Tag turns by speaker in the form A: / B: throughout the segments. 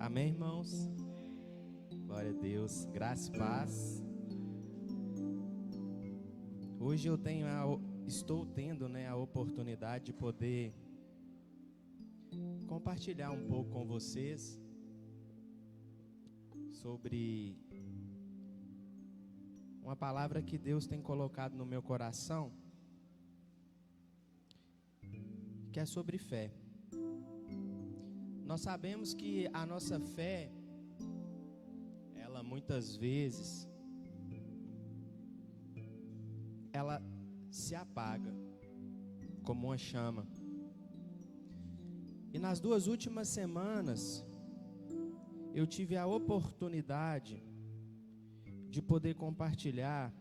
A: Amém, irmãos? Glória a Deus, graça e paz. Hoje estou tendo a oportunidade de poder compartilhar um pouco com vocês sobre uma palavra que Deus tem colocado no meu coração, que é sobre fé. Nós sabemos que a nossa fé, ela muitas vezes, ela se apaga como uma chama. E nas 2 últimas semanas, eu tive a oportunidade de poder compartilhar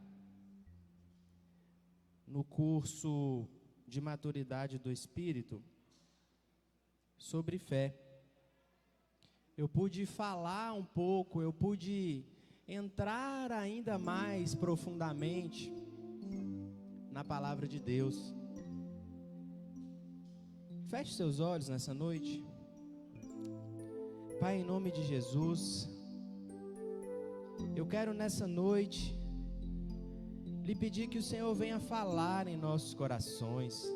A: no curso de maturidade do Espírito sobre fé. Eu pude falar um pouco, eu pude entrar ainda mais profundamente na palavra de Deus. Feche seus olhos nessa noite. Pai, em nome de Jesus, eu quero nessa noite lhe pedir que o Senhor venha falar em nossos corações.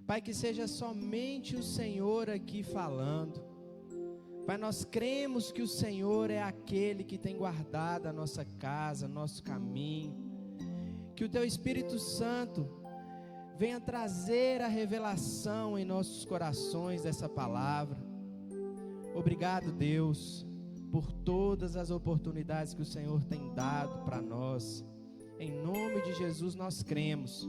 A: Pai, que seja somente o Senhor aqui falando. Pai, nós cremos que o Senhor é aquele que tem guardado a nossa casa, nosso caminho. Que o Teu Espírito Santo venha trazer a revelação em nossos corações dessa palavra. Obrigado, Deus, por todas as oportunidades que o Senhor tem dado para nós. Em nome de Jesus nós cremos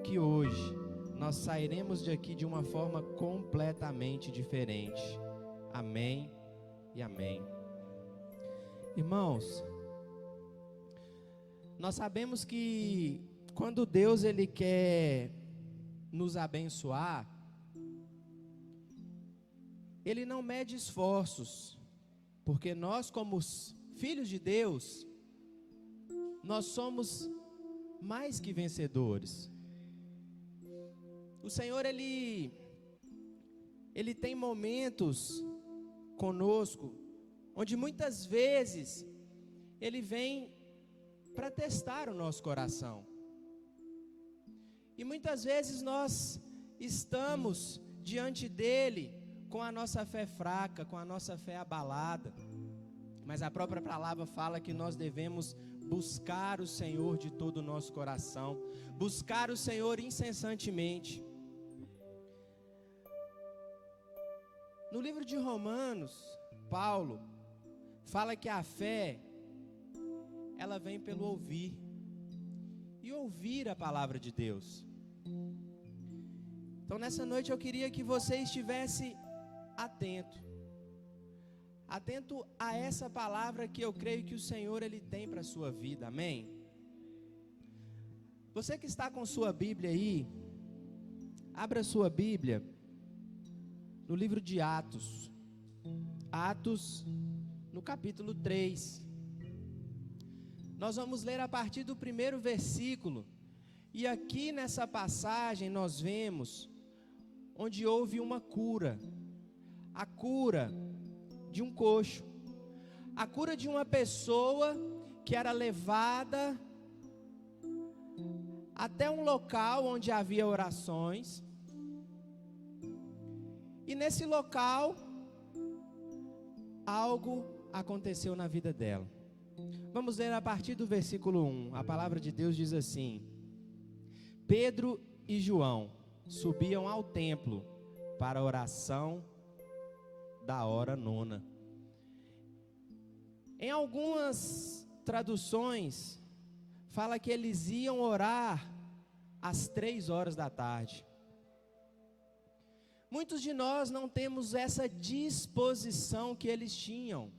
A: que hoje nós sairemos daqui de uma forma completamente diferente. Amém e amém. Irmãos, nós sabemos que quando Deus ele quer nos abençoar, Ele não mede esforços, porque nós como filhos de Deus, nós somos mais que vencedores. O Senhor ele tem momentos conosco, onde muitas vezes Ele vem para testar o nosso coração. E muitas vezes nós estamos diante dEle com a nossa fé fraca, com a nossa fé abalada. Mas a própria palavra fala que nós devemos buscar o Senhor de todo o nosso coração, buscar o Senhor incessantemente. No livro de Romanos, Paulo fala que a fé, ela vem pelo ouvir, e ouvir a palavra de Deus. Então nessa noite eu queria que você estivesse atento a essa palavra que eu creio que o Senhor Ele tem para a sua vida, amém? Você que está com sua Bíblia aí, abra sua Bíblia no livro de Atos, no capítulo 3. Nós vamos ler a partir do 1º versículo, e aqui nessa passagem nós vemos onde houve uma cura, a cura de um coxo, a cura de uma pessoa que era levada até um local onde havia orações, e nesse local algo aconteceu na vida dela. Vamos ler a partir do versículo 1. A palavra de Deus diz assim: Pedro e João subiam ao templo para a oração da hora 9. Em algumas traduções fala que eles iam orar às 3 horas da tarde. Muitos de nós não temos essa disposição que eles tinham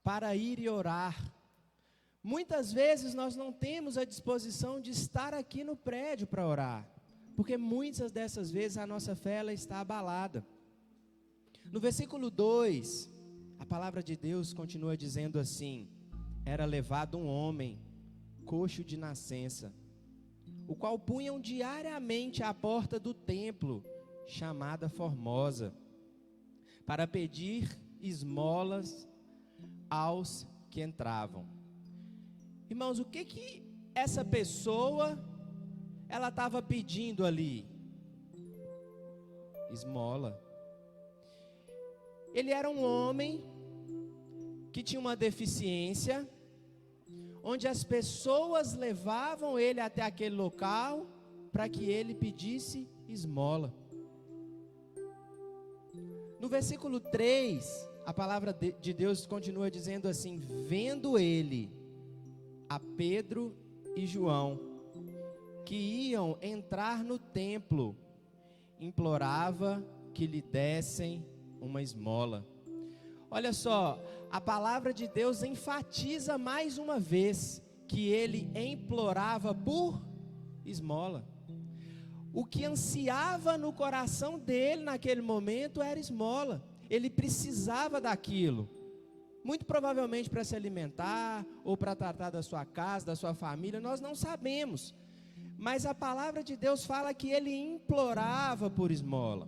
A: para ir e orar. Muitas vezes nós não temos a disposição de estar aqui no prédio para orar, porque muitas dessas vezes a nossa fé ela está abalada. No versículo 2, a palavra de Deus continua dizendo assim: era levado um homem, coxo de nascença, o qual punham diariamente à porta do templo, chamada Formosa, para pedir esmolas aos que entravam. Irmãos, o que essa pessoa ela estava pedindo ali? Esmola. Ele era um homem que tinha uma deficiência, onde as pessoas levavam ele até aquele local para que ele pedisse esmola. No versículo 3, a palavra de Deus continua dizendo assim: vendo ele a Pedro e João, que iam entrar no templo, implorava que lhe dessem uma esmola. Olha só, a palavra de Deus enfatiza mais uma vez que ele implorava por esmola. O que ansiava no coração dele naquele momento era esmola. Ele precisava daquilo, muito provavelmente para se alimentar, ou para tratar da sua casa, da sua família, nós não sabemos. Mas a palavra de Deus fala que ele implorava por esmola.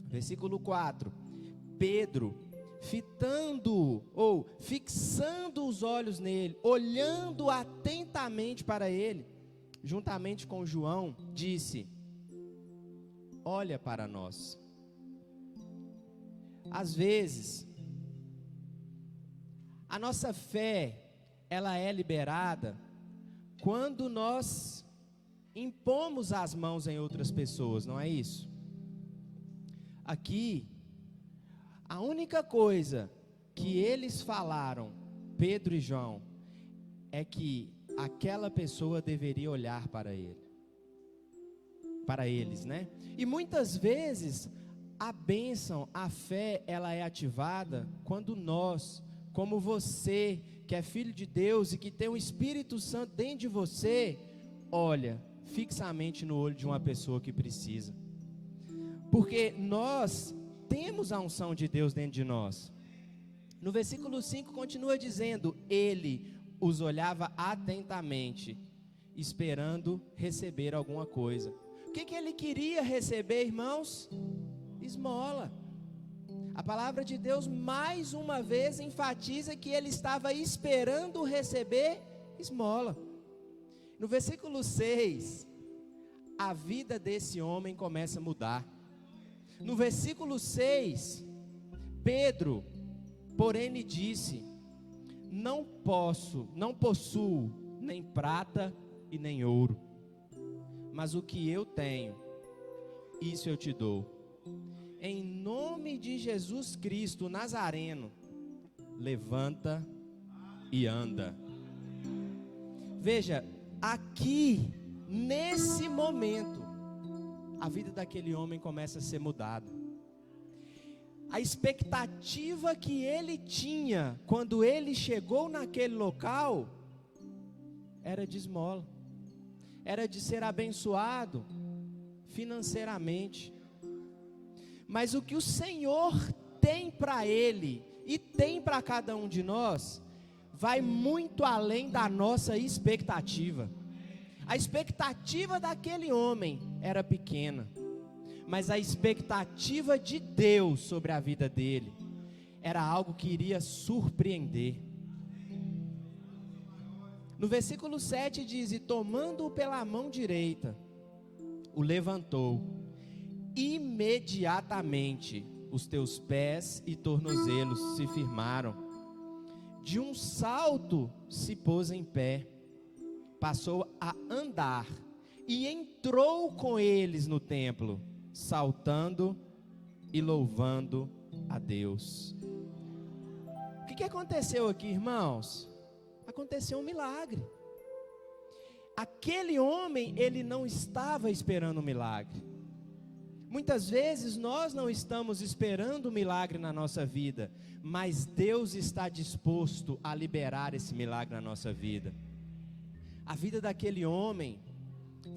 A: Versículo 4, Pedro, fixando os olhos nele, olhando atentamente para ele, juntamente com João, disse: olha para nós. Às vezes, a nossa fé, ela é liberada quando nós impomos as mãos em outras pessoas, não é isso? Aqui, a única coisa que eles falaram, Pedro e João, é que aquela pessoa deveria olhar para ele, para eles, né? E muitas vezes a bênção, a fé, ela é ativada quando nós, como você, que é filho de Deus e que tem o Espírito Santo dentro de você, olha fixamente no olho de uma pessoa que precisa. Porque nós temos a unção de Deus dentro de nós. No versículo 5 continua dizendo: ele os olhava atentamente, esperando receber alguma coisa. O que ele queria receber, irmãos? Esmola. A palavra de Deus mais uma vez enfatiza que ele estava esperando receber esmola. No versículo 6, a vida desse homem começa a mudar. No versículo 6, Pedro, porém, lhe disse: não possuo nem prata e nem ouro, mas o que eu tenho, isso eu te dou. Em nome de Jesus Cristo Nazareno, levanta e anda. Veja, aqui, nesse momento, a vida daquele homem começa a ser mudada. A expectativa que ele tinha quando ele chegou naquele local era de esmola, era de ser abençoado financeiramente. Mas o que o Senhor tem para ele e tem para cada um de nós vai muito além da nossa expectativa. A expectativa daquele homem era pequena, mas a expectativa de Deus sobre a vida dele era algo que iria surpreender. No versículo 7 diz: e tomando-o pela mão direita, o levantou. Imediatamente os teus pés e tornozelos se firmaram. De um salto se pôs em pé, passou a andar e entrou com eles no templo, saltando e louvando a Deus. O que aconteceu aqui, irmãos? Aconteceu um milagre. Aquele homem, ele não estava esperando um milagre. Muitas vezes nós não estamos esperando um milagre na nossa vida, mas Deus está disposto a liberar esse milagre na nossa vida. A vida daquele homem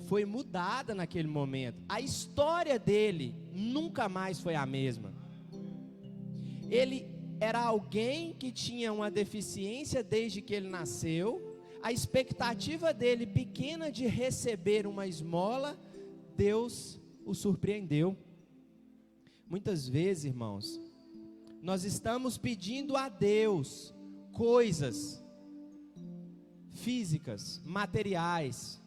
A: foi mudada naquele momento. A história dele nunca mais foi a mesma. Ele era alguém que tinha uma deficiência desde que ele nasceu. A expectativa dele pequena de receber uma esmola, Deus o surpreendeu. Muitas vezes, irmãos, nós estamos pedindo a Deus coisas físicas, materiais.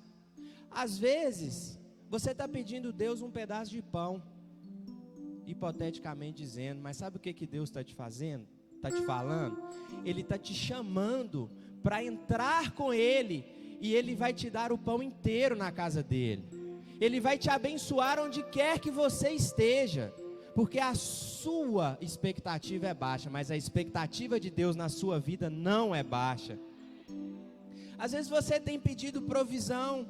A: Às vezes, você está pedindo a Deus um pedaço de pão, hipoteticamente dizendo, mas sabe o que Deus está te fazendo? Está te falando? Ele está te chamando para entrar com Ele, e Ele vai te dar o pão inteiro na casa dEle. Ele vai te abençoar onde quer que você esteja, porque a sua expectativa é baixa, mas a expectativa de Deus na sua vida não é baixa. Às vezes você tem pedido provisão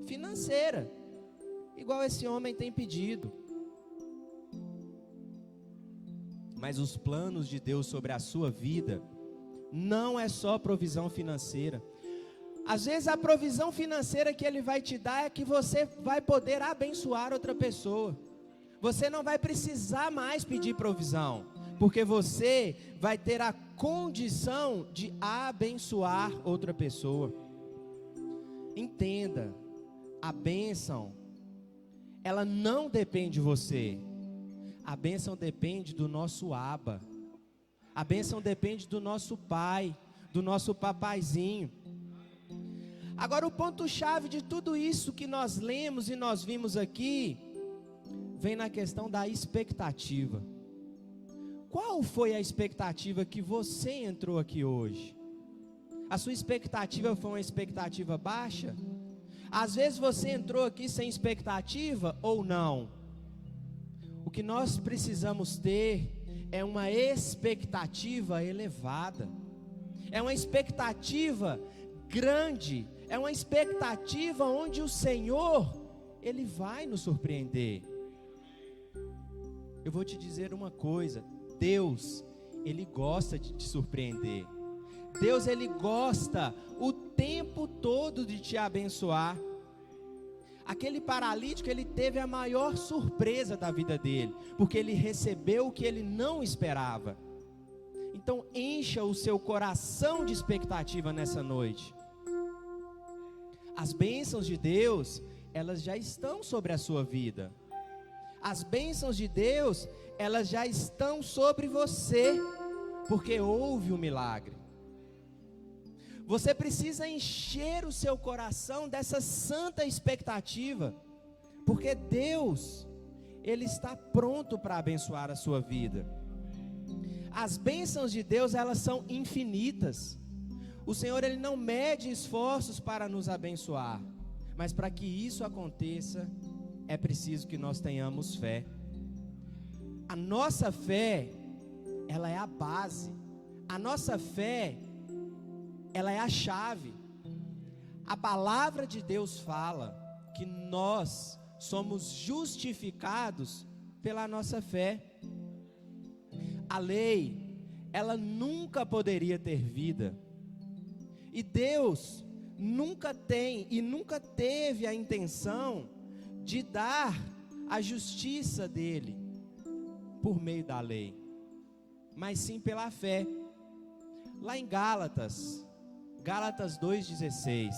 A: financeira, igual esse homem tem pedido. Mas os planos de Deus sobre a sua vida não é só provisão financeira. Às vezes a provisão financeira que Ele vai te dar é que você vai poder abençoar outra pessoa. Você não vai precisar mais pedir provisão, porque você vai ter a condição de abençoar outra pessoa. Entenda, a bênção, ela não depende de você. A bênção depende do nosso Abba. A bênção depende do nosso pai, do nosso papaizinho. Agora o ponto-chave de tudo isso que nós lemos e nós vimos aqui, vem na questão da expectativa. Qual foi a expectativa que você entrou aqui hoje? A sua expectativa foi uma expectativa baixa? Às vezes você entrou aqui sem expectativa ou não? O que nós precisamos ter é uma expectativa elevada, é uma expectativa grande, é uma expectativa onde o Senhor, Ele vai nos surpreender. Eu vou te dizer uma coisa, Deus, Ele gosta de te surpreender. Deus, Ele gosta o tempo todo de te abençoar. Aquele paralítico, ele teve a maior surpresa da vida dele, porque ele recebeu o que ele não esperava. Então encha o seu coração de expectativa nessa noite. As bênçãos de Deus, elas já estão sobre a sua vida. As bênçãos de Deus, elas já estão sobre você, porque houve um milagre. Você precisa encher o seu coração dessa santa expectativa, porque Deus, Ele está pronto para abençoar a sua vida. As bênçãos de Deus, elas são infinitas. O Senhor, Ele não mede esforços para nos abençoar, mas para que isso aconteça, é preciso que nós tenhamos fé. A nossa fé, ela é a base. A nossa fé, ela é a chave. A palavra de Deus fala que nós somos justificados pela nossa fé. A lei, ela nunca poderia ter vida. E Deus nunca tem e nunca teve a intenção de dar a justiça dele por meio da lei, mas sim pela fé. Lá em Gálatas 2,16,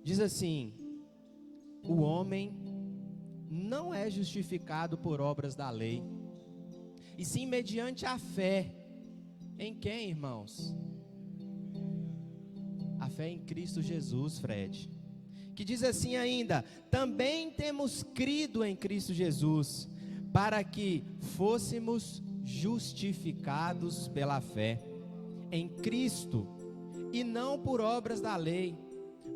A: diz assim: o homem não é justificado por obras da lei, e sim mediante a fé. Em quem, irmãos? A fé em Cristo Jesus, Fred. Que diz assim ainda: também temos crido em Cristo Jesus, para que fôssemos justificados pela fé em Cristo, e não por obras da lei,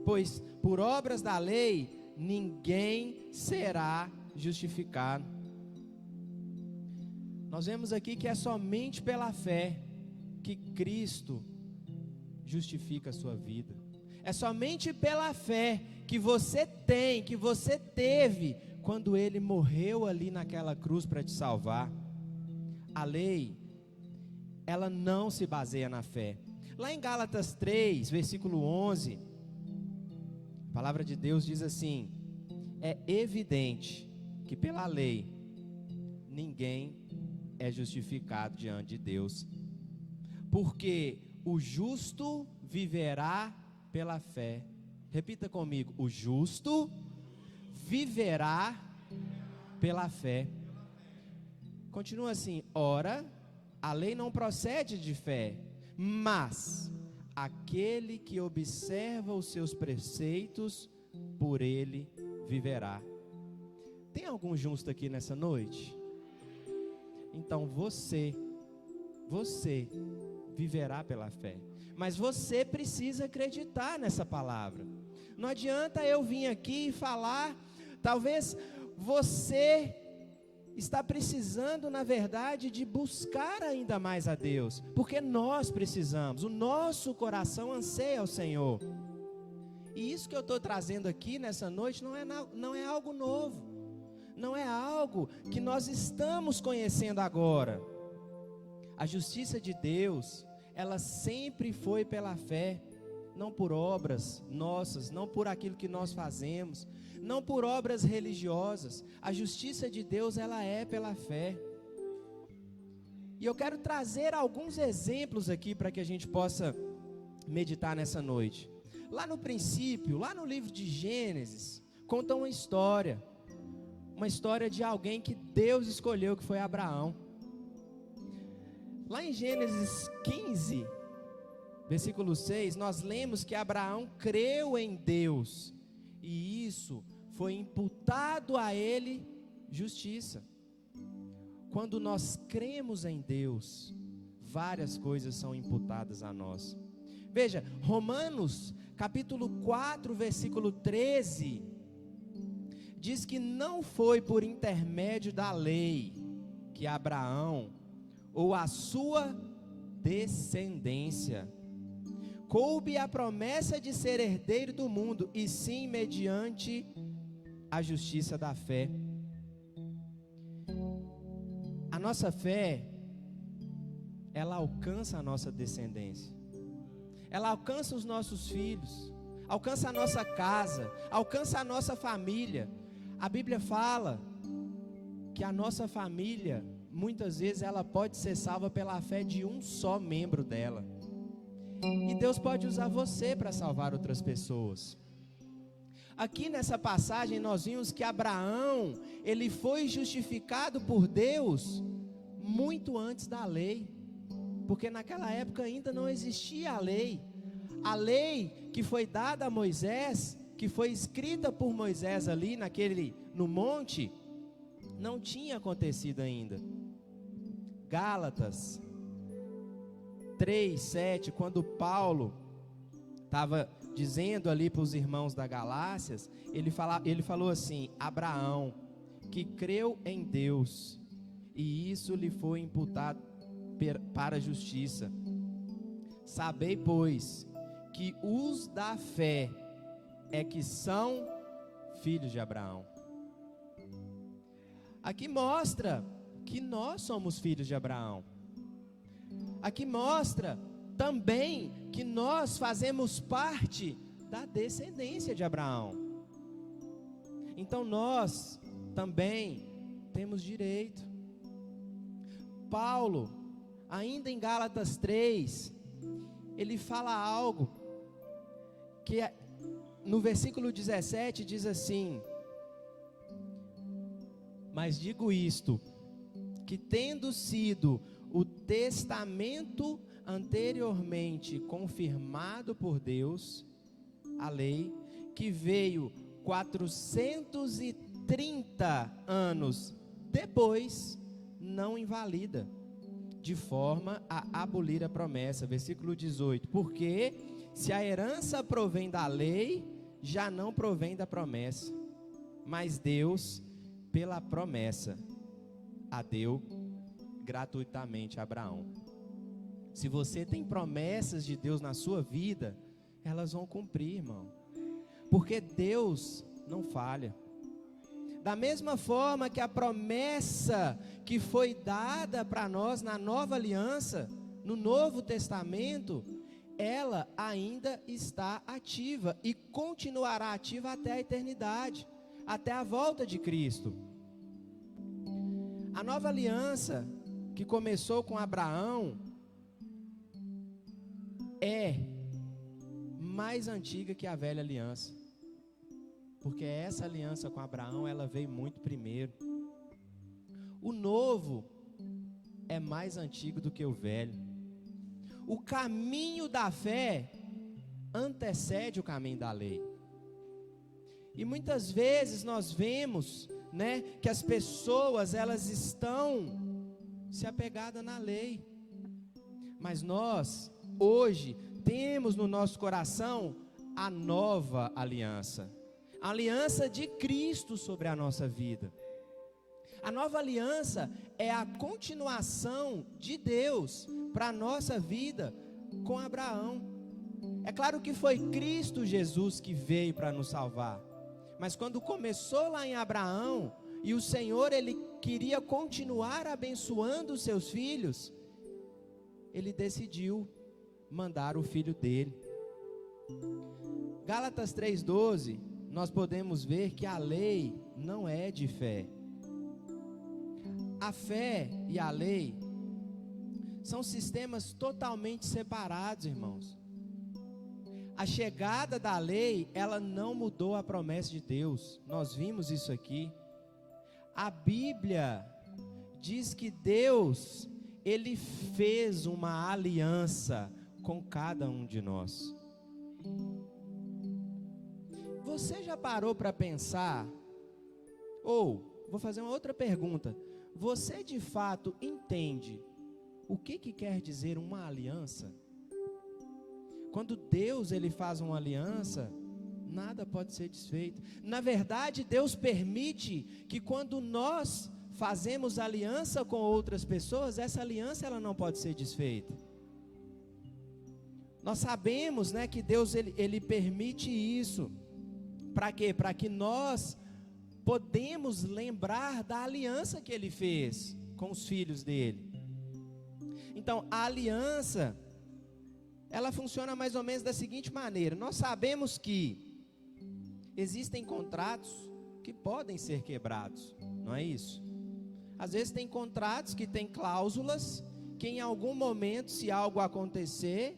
A: pois por obras da lei ninguém será justificado. Nós vemos aqui que é somente pela fé que Cristo justifica a sua vida. É somente pela fé que você tem, que você teve, quando Ele morreu ali naquela cruz para te salvar. A lei, ela não se baseia na fé. Lá em Gálatas 3, versículo 11, a palavra de Deus diz assim: é evidente que pela lei ninguém é justificado diante de Deus, porque o justo viverá pela fé. Repita comigo: o justo viverá pela fé. Continua assim: ora, a lei não procede de fé, mas aquele que observa os seus preceitos, por ele viverá. Tem algum justo aqui nessa noite? Então você viverá pela fé. Mas você precisa acreditar nessa palavra. Não adianta eu vir aqui e falar. Talvez você está precisando, na verdade, de buscar ainda mais a Deus, porque nós precisamos, o nosso coração anseia ao Senhor. E isso que eu estou trazendo aqui nessa noite não é algo novo, não é algo que nós estamos conhecendo agora. A justiça de Deus, ela sempre foi pela fé, não por obras nossas, não por aquilo que nós fazemos, não por obras religiosas. A justiça de Deus, ela é pela fé. E eu quero trazer alguns exemplos aqui para que a gente possa meditar nessa noite. Lá no princípio, lá no livro de Gênesis, conta uma história de alguém que Deus escolheu, que foi Abraão. Lá em Gênesis 15, versículo 6, nós lemos que Abraão creu em Deus, e isso foi imputado a ele justiça. Quando nós cremos em Deus, várias coisas são imputadas a nós. Veja, Romanos capítulo 4, versículo 13, diz que não foi por intermédio da lei que Abraão, ou a sua descendência, coube a promessa de ser herdeiro do mundo, e sim mediante a justiça da fé. A nossa fé, ela alcança a nossa descendência, ela alcança os nossos filhos, alcança a nossa casa, alcança a nossa família. A Bíblia fala que a nossa família, muitas vezes ela pode ser salva pela fé de um só membro dela. E Deus pode usar você para salvar outras pessoas. Aqui nessa passagem nós vimos que Abraão, ele foi justificado por Deus muito antes da lei. Porque naquela época ainda não existia a lei. A lei que foi dada a Moisés, que foi escrita por Moisés ali no monte, não tinha acontecido ainda. Gálatas 3:7, quando Paulo estava dizendo ali para os irmãos da Galácias, ele falou assim: Abraão, que creu em Deus, e isso lhe foi imputado para a justiça. Sabei, pois, que os da fé é que são filhos de Abraão. Aqui mostra que nós somos filhos de Abraão. Aqui mostra também que nós fazemos parte da descendência de Abraão. Então nós também temos direito. Paulo, ainda em Gálatas 3, ele fala algo que no versículo 17 diz assim: mas digo isto, que tendo sido o testamento anteriormente confirmado por Deus, a lei, que veio 430 anos depois, não invalida, de forma a abolir a promessa. Versículo 18, porque se a herança provém da lei, já não provém da promessa, mas Deus, pela promessa, a deu gratuitamente a Abraão. Se você tem promessas de Deus na sua vida, elas vão cumprir, irmão, porque Deus não falha. Da mesma forma que a promessa que foi dada para nós na nova aliança, no Novo Testamento, ela ainda está ativa e continuará ativa até a eternidade, até a volta de Cristo. A nova aliança que começou com Abraão é mais antiga que a velha aliança, porque essa aliança com Abraão, ela veio muito primeiro. O novo é mais antigo do que o velho. O caminho da fé antecede o caminho da lei. E muitas vezes nós vemos, né, que as pessoas, elas estão se apegadas na lei. Mas nós, hoje, temos no nosso coração a nova aliança. A aliança de Cristo sobre a nossa vida. A nova aliança é a continuação de Deus para a nossa vida com Abraão. É claro que foi Cristo Jesus que veio para nos salvar. Mas quando começou lá em Abraão, e o Senhor, Ele queria continuar abençoando os seus filhos, Ele decidiu mandar o Filho dele. Gálatas 3,12, nós podemos ver que a lei não é de fé. A fé e a lei são sistemas totalmente separados, irmãos. A chegada da lei, ela não mudou a promessa de Deus. Nós vimos isso aqui. A Bíblia diz que Deus, Ele fez uma aliança com cada um de nós. Você já parou para pensar? Ou, vou fazer uma outra pergunta. Você de fato entende o que quer dizer uma aliança? Quando Deus, Ele faz uma aliança, nada pode ser desfeito. Na verdade, Deus permite que quando nós fazemos aliança com outras pessoas, essa aliança ela não pode ser desfeita. Nós sabemos, né, que Deus ele permite isso. Para quê? Para que nós podemos lembrar da aliança que Ele fez com os filhos dele. Então, a aliança, ela funciona mais ou menos da seguinte maneira. Nós sabemos que existem contratos que podem ser quebrados, não é isso? Às vezes tem contratos que tem cláusulas que em algum momento, se algo acontecer,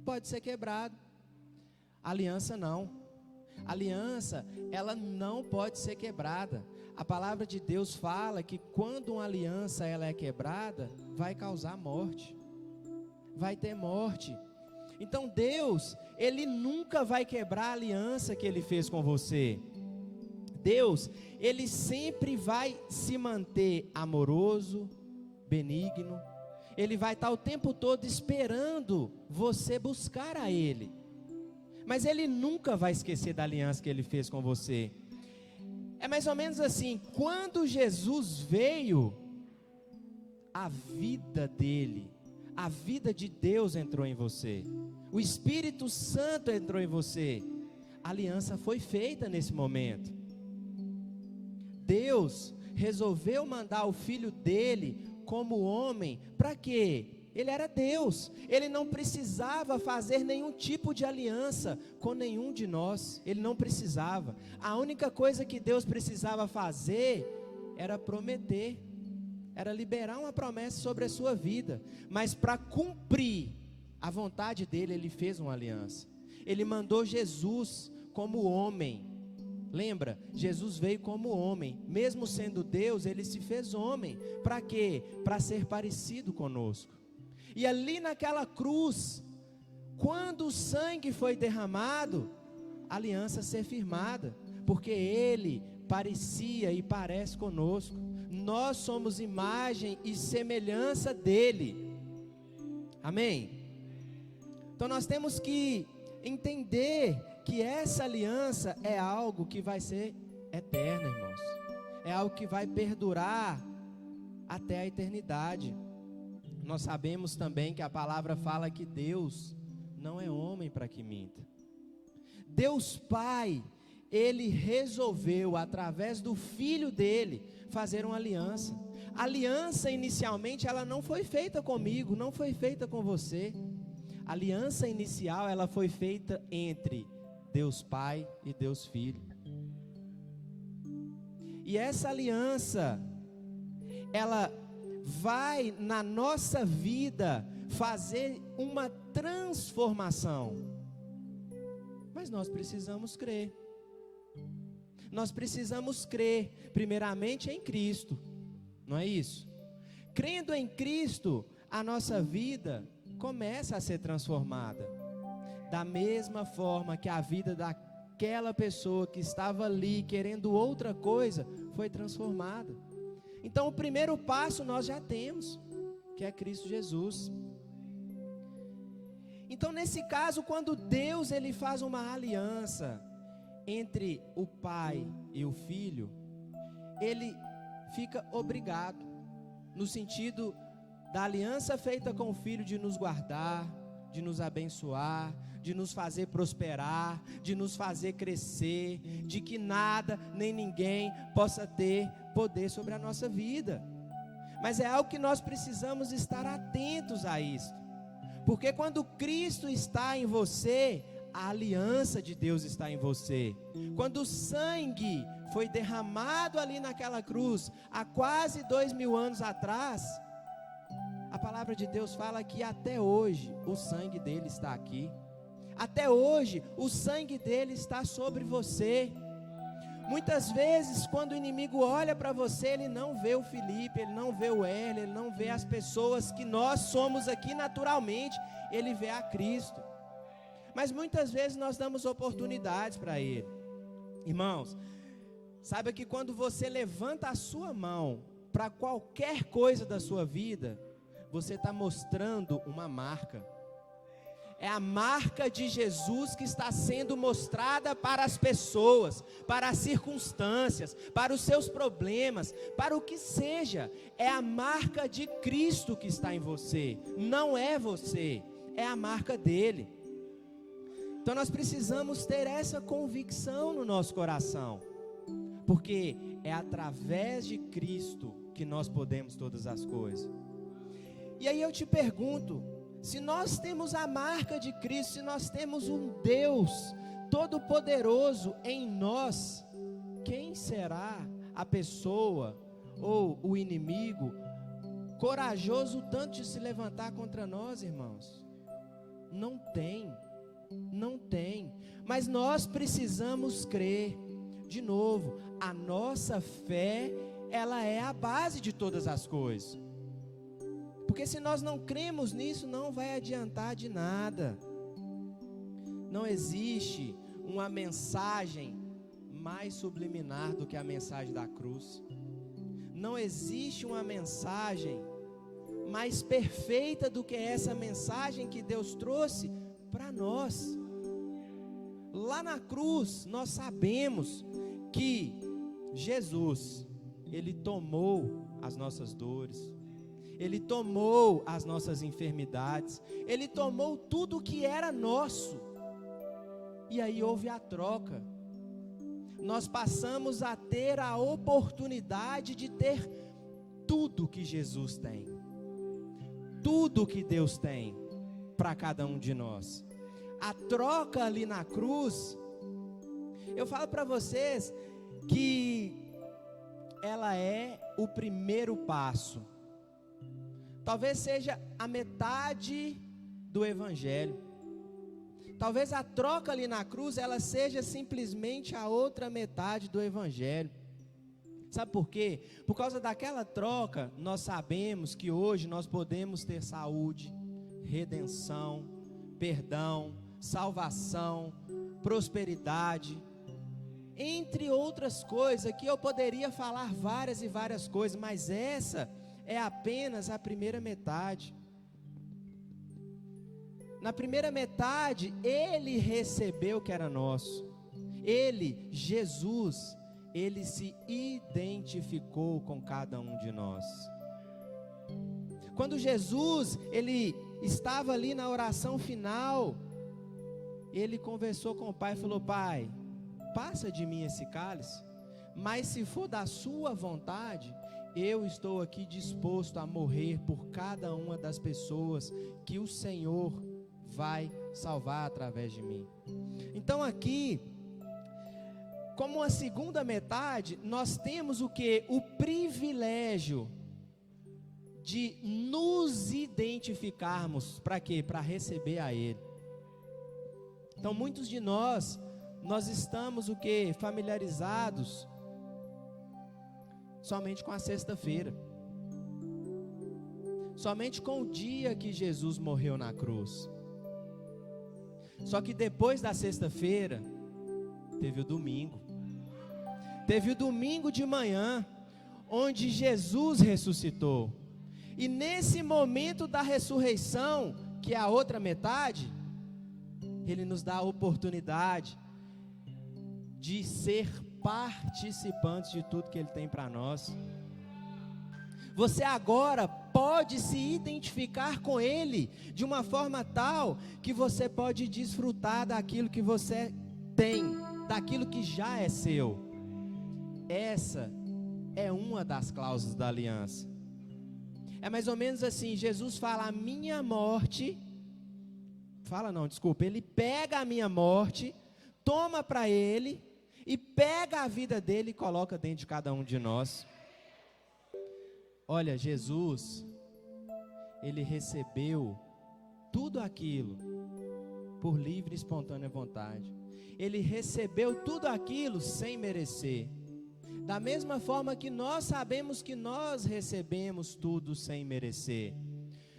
A: pode ser quebrado. Aliança não. Aliança, ela não pode ser quebrada. A palavra de Deus fala que quando uma aliança ela é quebrada, vai causar morte. Vai ter morte. Então Deus, Ele nunca vai quebrar a aliança que Ele fez com você. Deus, Ele sempre vai se manter amoroso, benigno. Ele vai estar o tempo todo esperando você buscar a Ele. Mas Ele nunca vai esquecer da aliança que Ele fez com você. É mais ou menos assim, quando Jesus veio, a vida dele, a vida de Deus entrou em você. O Espírito Santo entrou em você. A aliança foi feita nesse momento. Deus resolveu mandar o Filho dele como homem, para quê? Ele era Deus, Ele não precisava fazer nenhum tipo de aliança com nenhum de nós, Ele não precisava. A única coisa que Deus precisava fazer era prometer, era liberar uma promessa sobre a sua vida. Mas para cumprir a vontade dEle, Ele fez uma aliança. Ele mandou Jesus como homem. Lembra? Jesus veio como homem, mesmo sendo Deus, Ele se fez homem. Para quê? Para ser parecido conosco. E ali naquela cruz, quando o sangue foi derramado, a aliança ser firmada, porque Ele parecia e parece conosco. Nós somos imagem e semelhança dEle. Amém? Então nós temos que entender que essa aliança é algo que vai ser eterno, irmãos. É algo que vai perdurar até a eternidade. Nós sabemos também que a palavra fala que Deus não é homem para que minta. Deus Pai, Ele resolveu, através do Filho dele, fazer uma aliança. A aliança inicialmente, ela não foi feita comigo, não foi feita com você. A aliança inicial, ela foi feita entre Deus Pai e Deus Filho. E essa aliança, ela vai na nossa vida fazer uma transformação. Mas nós precisamos crer. Nós precisamos crer primeiramente em Cristo, não é isso? crendo em Cristo, a nossa vida começa a ser transformada. Da mesma forma que a vida daquela pessoa que estava ali querendo outra coisa, foi transformada. Então o primeiro passo nós já temos, que é Cristo Jesus. Então nesse caso, quando Deus ele faz uma aliança entre o pai e o filho, ele fica obrigado, no sentido da aliança feita com o filho de nos guardar, de nos abençoar, de nos fazer prosperar, de nos fazer crescer, de que nada nem ninguém possa ter poder sobre a nossa vida. Mas é algo que nós precisamos estar atentos a isso, porque quando Cristo está em você, a aliança de Deus está em você. Quando o sangue foi derramado ali naquela cruz, há quase 2000 anos atrás, a palavra de Deus fala que até hoje o sangue dele está aqui. Até hoje o sangue dele está sobre você. Muitas vezes quando o inimigo olha para você, ele não vê o Felipe, ele não vê o Erle, ele não vê as pessoas que nós somos aqui naturalmente, ele vê a Cristo. Mas muitas vezes nós damos oportunidades para ele. Irmãos, saiba que quando você levanta a sua mão para qualquer coisa da sua vida, você está mostrando uma marca. É a marca de Jesus que está sendo mostrada para as pessoas, para as circunstâncias, para os seus problemas, para o que seja. É a marca de Cristo que está em você, não é você, é a marca dele. Então nós precisamos ter essa convicção no nosso coração, porque é através de Cristo que nós podemos todas as coisas. E aí eu te pergunto, se nós temos a marca de Cristo, se nós temos um Deus todo-poderoso em nós, quem será a pessoa ou o inimigo corajoso tanto de se levantar contra nós, irmãos? Não tem, não tem. Mas nós precisamos crer. De novo, a nossa fé, ela é a base de todas as coisas. Porque se nós não cremos nisso, não vai adiantar de nada. Não existe uma mensagem mais subliminar do que a mensagem da cruz. Não existe uma mensagem mais perfeita do que essa mensagem que Deus trouxe para nós. Lá na cruz, nós sabemos que Jesus, Ele tomou as nossas dores, Ele tomou as nossas enfermidades, Ele tomou tudo que era nosso. E aí houve a troca. Nós passamos a ter a oportunidade de ter tudo que Jesus tem, tudo que Deus tem para cada um de nós. A troca ali na cruz, eu falo para vocês que ela é o primeiro passo. Talvez seja a metade do evangelho. Talvez a troca ali na cruz, ela seja simplesmente a outra metade do evangelho. Sabe por quê? Por causa daquela troca, nós sabemos que hoje nós podemos ter saúde, redenção, perdão, salvação, prosperidade, entre outras coisas. Aqui eu poderia falar várias e várias coisas, mas essa é apenas a primeira metade. Na primeira metade, Ele recebeu o que era nosso. Ele, Jesus, Ele se identificou com cada um de nós. Quando Jesus, Ele estava ali na oração final, Ele conversou com o Pai e falou: Pai, passa de mim esse cálice, mas se for da sua vontade, eu estou aqui disposto a morrer por cada uma das pessoas que o Senhor vai salvar através de mim. Então aqui, como a segunda metade, nós temos o que? O privilégio de nos identificarmos. Para quê? Para receber a Ele. Então muitos de nós estamos o que? Familiarizados somente com a sexta-feira. somente com o dia que Jesus morreu na cruz. Só que depois da sexta-feira, teve o domingo. Teve o domingo de manhã, onde Jesus ressuscitou. E nesse momento da ressurreição, que é a outra metade, Ele nos dá a oportunidade de ser participantes de tudo que Ele tem para nós. Você agora pode se identificar com Ele de uma forma tal que você pode desfrutar daquilo que você tem, daquilo que já é seu. Essa é uma das cláusulas da aliança. É mais ou menos assim, Jesus fala, a minha morte, ele pega a minha morte, toma para Ele, e pega a vida dele e coloca dentro de cada um de nós. Olha, Jesus, Ele recebeu tudo aquilo por livre e espontânea vontade. Ele recebeu tudo aquilo sem merecer. Da mesma forma que nós sabemos que nós recebemos tudo sem merecer.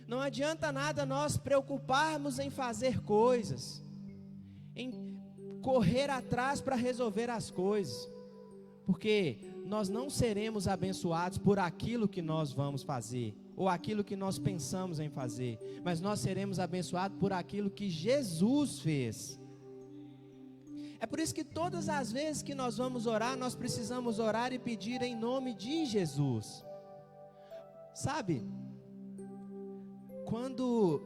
A: Não adianta nada nós preocuparmos em fazer coisas, em correr atrás para resolver as coisas, porque nós não seremos abençoados por aquilo que nós vamos fazer, ou aquilo que nós pensamos em fazer, mas nós seremos abençoados por aquilo que Jesus fez. É por isso que todas as vezes que nós vamos orar, nós precisamos orar e pedir em nome de Jesus. Sabe, quando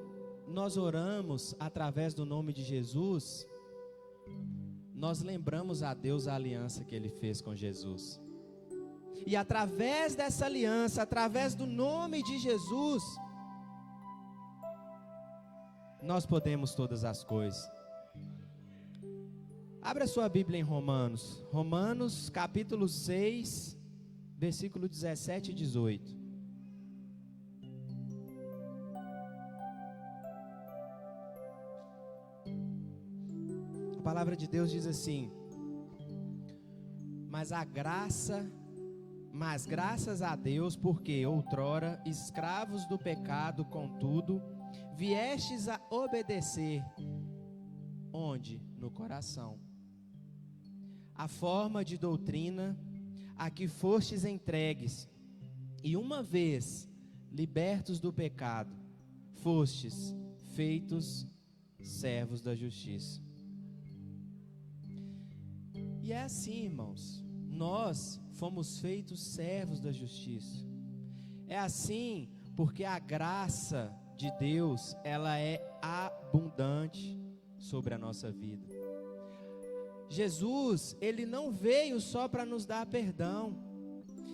A: nós oramos através do nome de Jesus, nós lembramos a Deus a aliança que Ele fez com Jesus. E através dessa aliança, através do nome de Jesus, nós podemos todas as coisas. Abra sua Bíblia em Romanos. Romanos capítulo 6, versículo 17 e 18. A palavra de Deus diz assim: Mas graças a Deus, porque outrora, escravos do pecado, contudo, viestes a obedecer. Onde? No coração. A forma de doutrina a que fostes entregues, e uma vez libertos do pecado, fostes feitos servos da justiça. E é assim, irmãos, nós fomos feitos servos da justiça. É assim porque a graça de Deus, ela é abundante sobre a nossa vida. Jesus, Ele não veio só para nos dar perdão,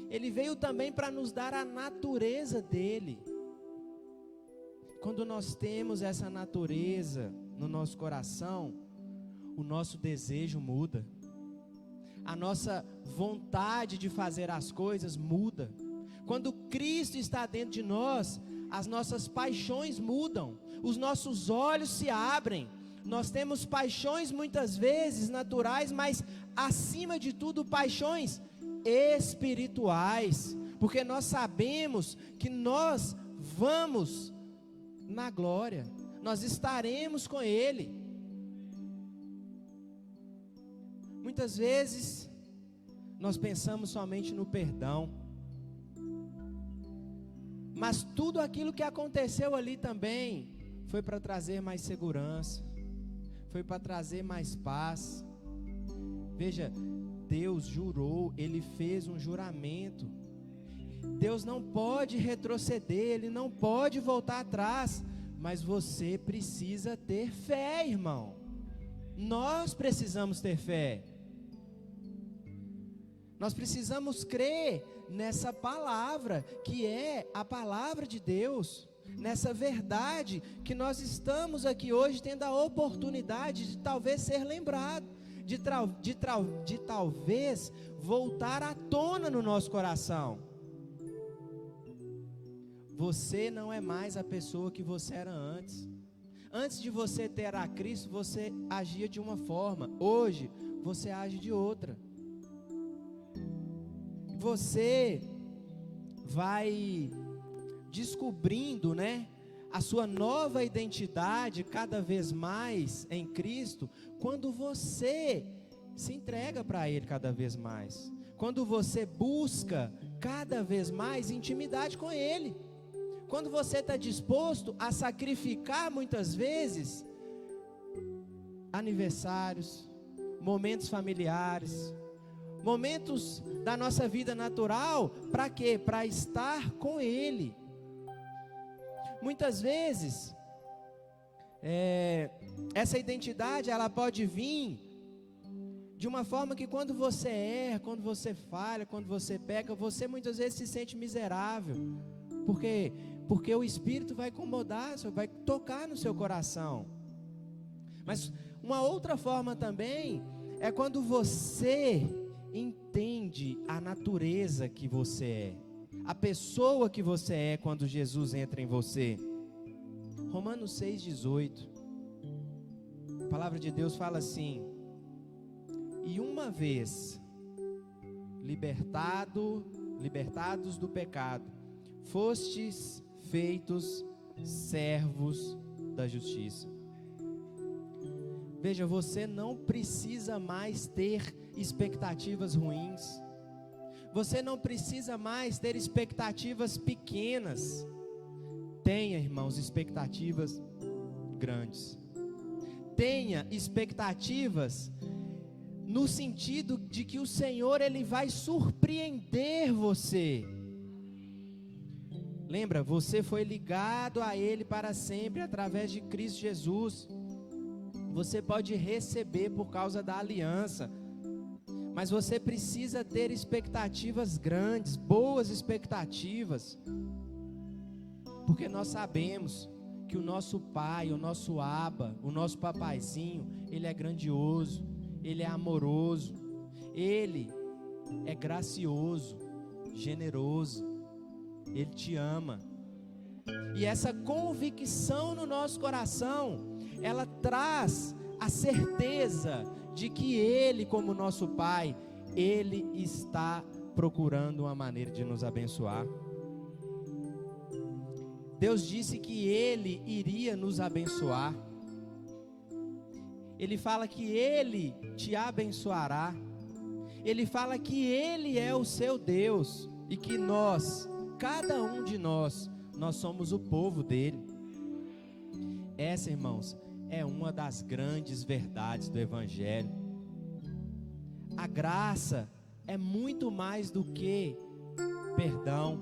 A: Ele veio também para nos dar a natureza dEle. Quando nós temos essa natureza no nosso coração, o nosso desejo muda, a nossa vontade de fazer as coisas muda. Quando Cristo está dentro de nós, as nossas paixões mudam, os nossos olhos se abrem. Nós temos paixões muitas vezes naturais, mas acima de tudo paixões espirituais, porque nós sabemos que nós vamos na glória, nós estaremos com Ele. Muitas vezes nós pensamos somente no perdão, mas tudo aquilo que aconteceu ali também foi para trazer mais segurança, foi para trazer mais paz. Veja, Deus jurou, Ele fez um juramento. Deus não pode retroceder, Ele não pode voltar atrás, mas você precisa ter fé, irmão. Nós precisamos ter fé. Nós precisamos crer nessa palavra, que é a palavra de Deus, nessa verdade que nós estamos aqui hoje tendo a oportunidade de talvez ser lembrado, de talvez voltar à tona no nosso coração. Você não é mais a pessoa que você era antes. Antes de você ter a Cristo, você agia de uma forma, hoje você age de outra. Você vai descobrindo, né, a sua nova identidade cada vez mais em Cristo, quando você se entrega para Ele cada vez mais, quando você busca cada vez mais intimidade com Ele, quando você está disposto a sacrificar muitas vezes aniversários, momentos familiares, momentos da nossa vida natural, para quê? Para estar com Ele. Muitas vezes, essa identidade, ela pode vir de uma forma que quando você erra, quando você falha, quando você peca, você muitas vezes se sente miserável. Por quê? Porque o Espírito vai incomodar, vai tocar no seu coração. Mas uma outra forma também é quando você entende a natureza que você é, a pessoa que você é quando Jesus entra em você. Romanos 6,18, a palavra de Deus fala assim: e uma vez libertados do pecado, fostes feitos servos da justiça. Veja, você não precisa mais ter expectativas ruins. Você não precisa mais ter expectativas pequenas. Tenha, irmãos, expectativas grandes. Tenha expectativas no sentido de que o Senhor, Ele vai surpreender você. Lembra, você foi ligado a Ele para sempre através de Cristo Jesus. Você pode receber por causa da aliança, mas você precisa ter expectativas grandes, boas expectativas, porque nós sabemos que o nosso Pai, o nosso Abba, o nosso papaizinho, Ele é grandioso, Ele é amoroso, Ele é gracioso, generoso, Ele te ama. E essa convicção no nosso coração, ela traz a certeza de que Ele, como nosso Pai, Ele está procurando uma maneira de nos abençoar. Deus disse que Ele iria nos abençoar. Ele fala que Ele te abençoará. Ele fala que Ele é o seu Deus e que nós, cada um de nós somos o povo dele. Essa, irmãos, é uma das grandes verdades do Evangelho. A graça é muito mais do que perdão,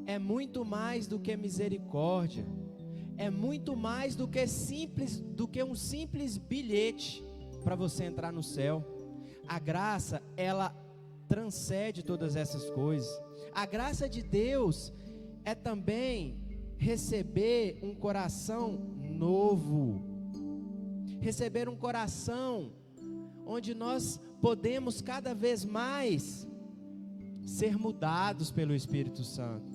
A: é muito mais do que misericórdia, é muito mais do que um simples bilhete para você entrar no céu. A graça, ela transcende todas essas coisas. A graça de Deus é também receber um coração novo, receber um coração onde nós podemos cada vez mais ser mudados pelo Espírito Santo.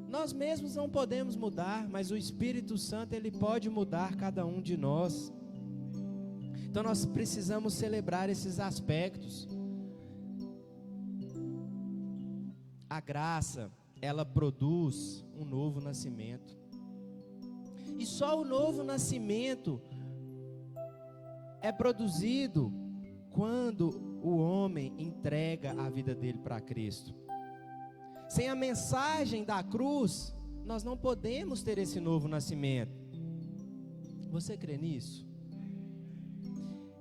A: Nós mesmos não podemos mudar, mas o Espírito Santo, Ele pode mudar cada um de nós. Então nós precisamos celebrar esses aspectos. A graça, ela produz um novo nascimento. E só o novo nascimento é produzido quando o homem entrega a vida dele para Cristo. Sem a mensagem da cruz, nós não podemos ter esse novo nascimento. Você crê nisso?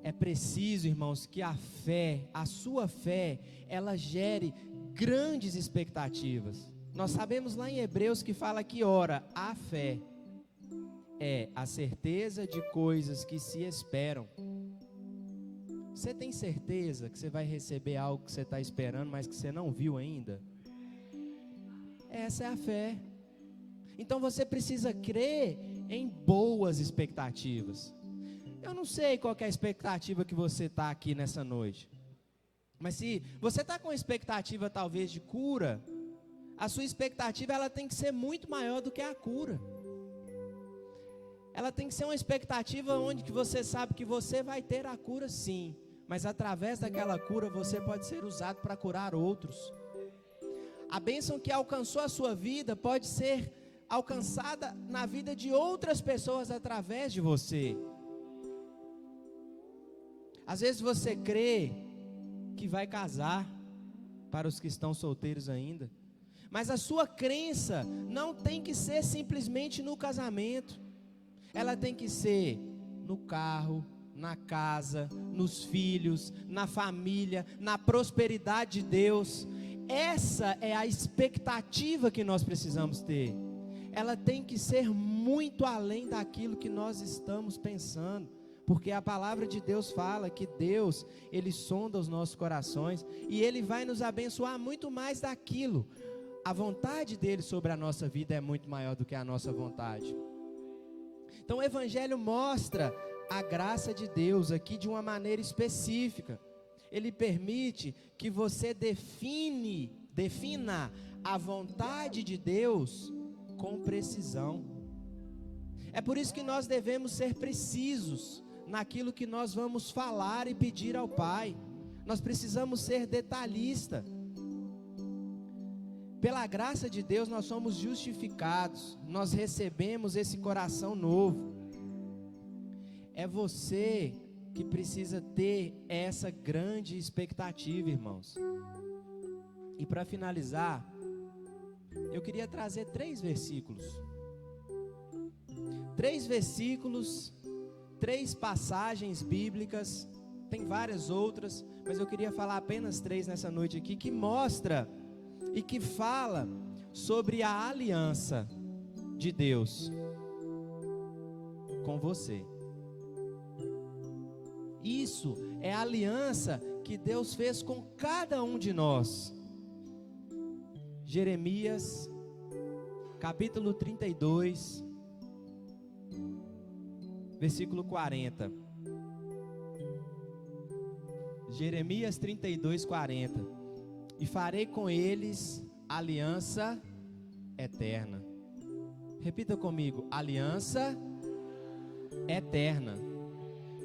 A: É preciso, irmãos, que a fé, a sua fé, ela gere grandes expectativas. Nós sabemos lá em Hebreus que fala que, ora, a fé é a certeza de coisas que se esperam. Você tem certeza que você vai receber algo que você está esperando, mas que você não viu ainda? Essa é a fé. Então você precisa crer em boas expectativas. Eu não sei qual que é a expectativa que você está aqui nessa noite, mas se você está com expectativa talvez de cura, a sua expectativa ela tem que ser muito maior do que a cura. Ela tem que ser uma expectativa onde que você sabe que você vai ter a cura, sim, mas através daquela cura você pode ser usado para curar outros. A bênção que alcançou a sua vida pode ser alcançada na vida de outras pessoas através de você. Às vezes você crê que vai casar, para os que estão solteiros ainda, mas a sua crença não tem que ser simplesmente no casamento, ela tem que ser no carro, na casa, nos filhos, na família, na prosperidade de Deus. Essa é a expectativa que nós precisamos ter. Ela tem que ser muito além daquilo que nós estamos pensando, porque a palavra de Deus fala que Deus, Ele sonda os nossos corações e Ele vai nos abençoar muito mais daquilo. A vontade dEle sobre a nossa vida é muito maior do que a nossa vontade. Então o Evangelho mostra a graça de Deus aqui de uma maneira específica. Ele permite que você defina a vontade de Deus com precisão. É por isso que nós devemos ser precisos naquilo que nós vamos falar e pedir ao Pai. Nós precisamos ser detalhistas. Pela graça de Deus nós somos justificados, nós recebemos esse coração novo. É você que precisa ter essa grande expectativa, irmãos. E para finalizar, eu queria trazer 3 versículos. 3 versículos, 3 passagens bíblicas, tem várias outras, mas eu queria falar apenas 3 nessa noite aqui, que mostra e que fala sobre a aliança de Deus com você. Isso é a aliança que Deus fez com cada um de nós. Jeremias, capítulo 32, versículo 40. Jeremias 32, 40. E farei com eles aliança eterna. Repita comigo, aliança eterna.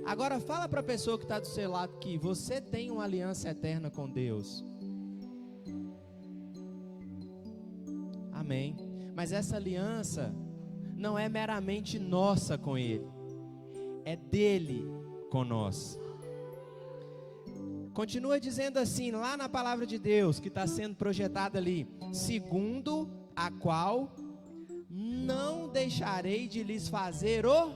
A: Agora fala para a pessoa que está do seu lado que você tem uma aliança eterna com Deus. Amém. Mas essa aliança não é meramente nossa com Ele, é dele com nós. Continua dizendo assim, lá na palavra de Deus, que está sendo projetada ali, segundo a qual não deixarei de lhes fazer o...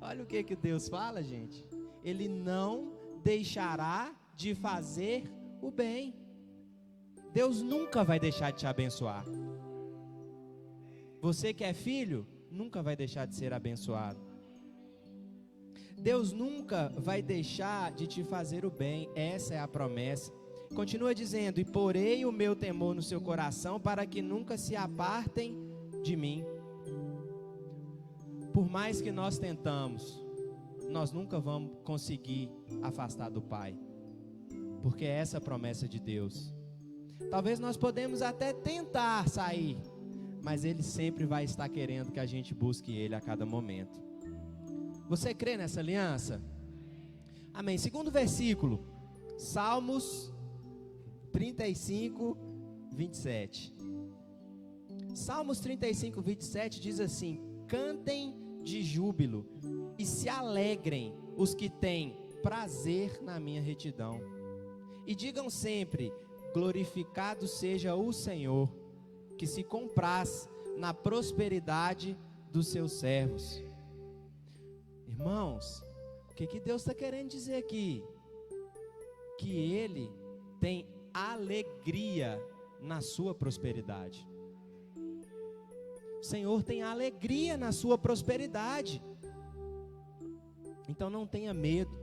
A: Olha o que Deus fala, gente. Ele não deixará de fazer o bem. Deus nunca vai deixar de te abençoar. Você que é filho, nunca vai deixar de ser abençoado. Deus nunca vai deixar de te fazer o bem, essa é a promessa. Continua dizendo, e porei o meu temor no seu coração para que nunca se apartem de mim. Por mais que nós tentamos, nós nunca vamos conseguir afastar do Pai, porque é essa a promessa de Deus. Talvez nós podemos até tentar sair, mas Ele sempre vai estar querendo que a gente busque Ele a cada momento. Você crê nessa aliança? Amém. Segundo versículo, Salmos 35, 27. Salmos 35, 27 diz assim: cantem de júbilo e se alegrem os que têm prazer na minha retidão. E digam sempre, glorificado seja o Senhor, que se compraz na prosperidade dos seus servos. Irmãos, o que Deus está querendo dizer aqui? Que Ele tem alegria na sua prosperidade. O Senhor tem alegria na sua prosperidade. Então não tenha medo,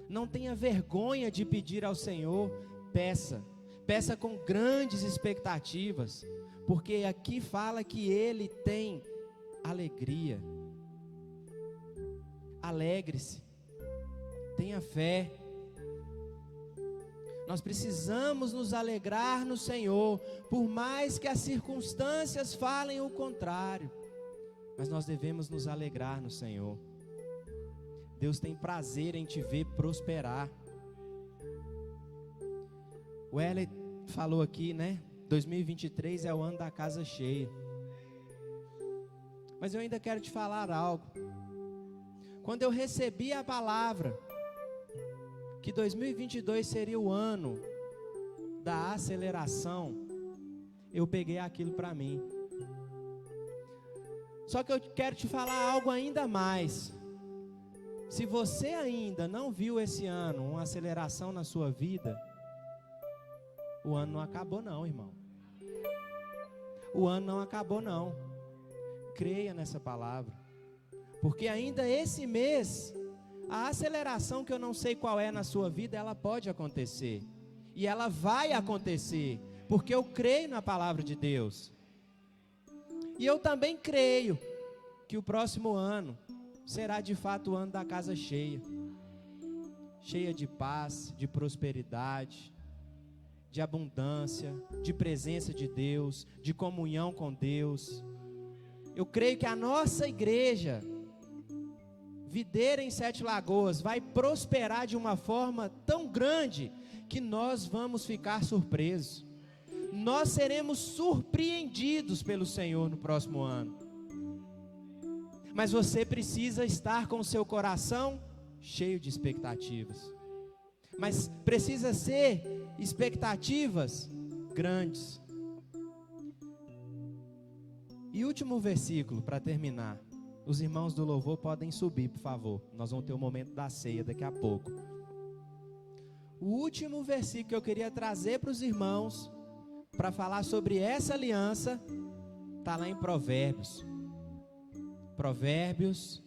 A: não tenha vergonha de pedir ao Senhor. Peça com grandes expectativas, porque aqui fala que Ele tem alegria. Alegre-se, tenha fé. Nós precisamos nos alegrar no Senhor, por mais que as circunstâncias falem o contrário, mas nós devemos nos alegrar no Senhor. Deus tem prazer em te ver prosperar. O Heller falou aqui, né? 2023 é o ano da casa cheia. Mas eu ainda quero te falar algo. Quando eu recebi a palavra que 2022 seria o ano da aceleração, eu peguei aquilo para mim. Só que eu quero te falar algo ainda mais. Se você ainda não viu esse ano uma aceleração na sua vida, o ano não acabou não, irmão. O ano não acabou não. Creia nessa palavra. Porque ainda esse mês, a aceleração que eu não sei qual é na sua vida, ela pode acontecer. E ela vai acontecer, porque eu creio na palavra de Deus. E eu também creio que o próximo ano será de fato o ano da casa cheia. Cheia de paz, de prosperidade, de abundância, de presença de Deus, de comunhão com Deus. Eu creio que a nossa igreja, Videira em Sete Lagoas, vai prosperar de uma forma tão grande que nós vamos ficar surpresos. Nós seremos surpreendidos pelo Senhor no próximo ano. Mas você precisa estar com o seu coração cheio de expectativas. Mas precisa ser expectativas grandes. E último versículo para terminar. Os irmãos do louvor podem subir, por favor. Nós vamos ter o momento da ceia daqui a pouco. O último versículo que eu queria trazer para os irmãos, para falar sobre essa aliança, está lá em Provérbios. Provérbios,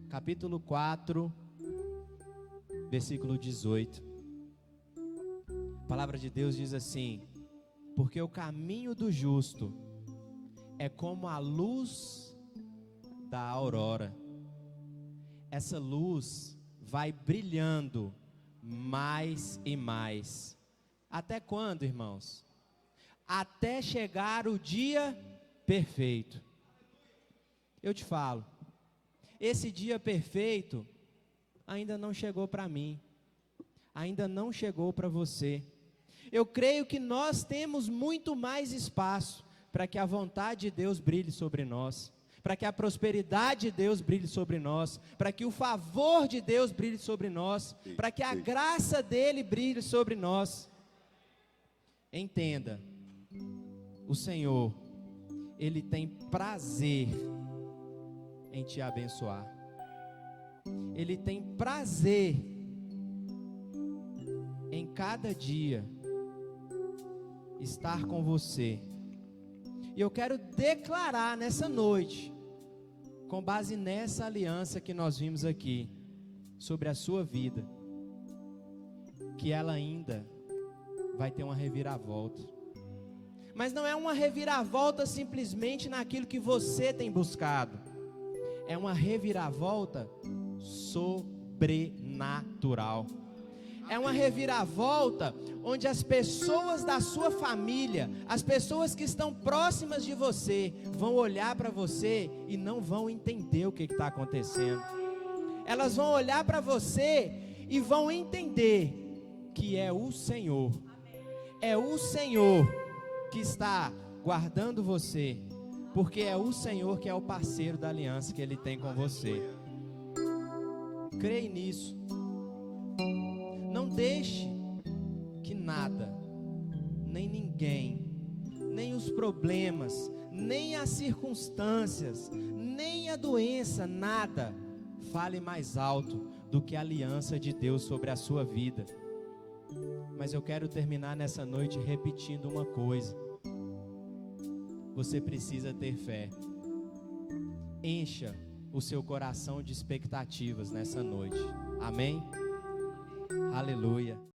A: capítulo 4, versículo 18. A palavra de Deus diz assim: porque o caminho do justo é como a luz da aurora. Essa luz vai brilhando mais e mais. Até quando, irmãos? Até chegar o dia perfeito. Eu te falo, esse dia perfeito ainda não chegou para mim, ainda não chegou para você. Eu creio que nós temos muito mais espaço para que a vontade de Deus brilhe sobre nós, para que a prosperidade de Deus brilhe sobre nós, para que o favor de Deus brilhe sobre nós, para que a graça dele brilhe sobre nós. Entenda, o Senhor, Ele tem prazer em te abençoar. Ele tem prazer em cada dia estar com você. E eu quero declarar nessa noite, com base nessa aliança que nós vimos aqui, sobre a sua vida, que ela ainda vai ter uma reviravolta. Mas não é uma reviravolta simplesmente naquilo que você tem buscado. É uma reviravolta sobrenatural. É uma reviravolta onde as pessoas da sua família, as pessoas que estão próximas de você, vão olhar para você e não vão entender o que está acontecendo. Elas vão olhar para você e vão entender que é o Senhor. É o Senhor que está guardando você, porque é o Senhor que é o parceiro da aliança que Ele tem com você. Creia nisso. Não deixe que nada, nem ninguém, nem os problemas, nem as circunstâncias, nem a doença, nada fale mais alto do que a aliança de Deus sobre a sua vida. Mas eu quero terminar nessa noite repetindo uma coisa. Você precisa ter fé. Encha o seu coração de expectativas nessa noite. Amém? Aleluia.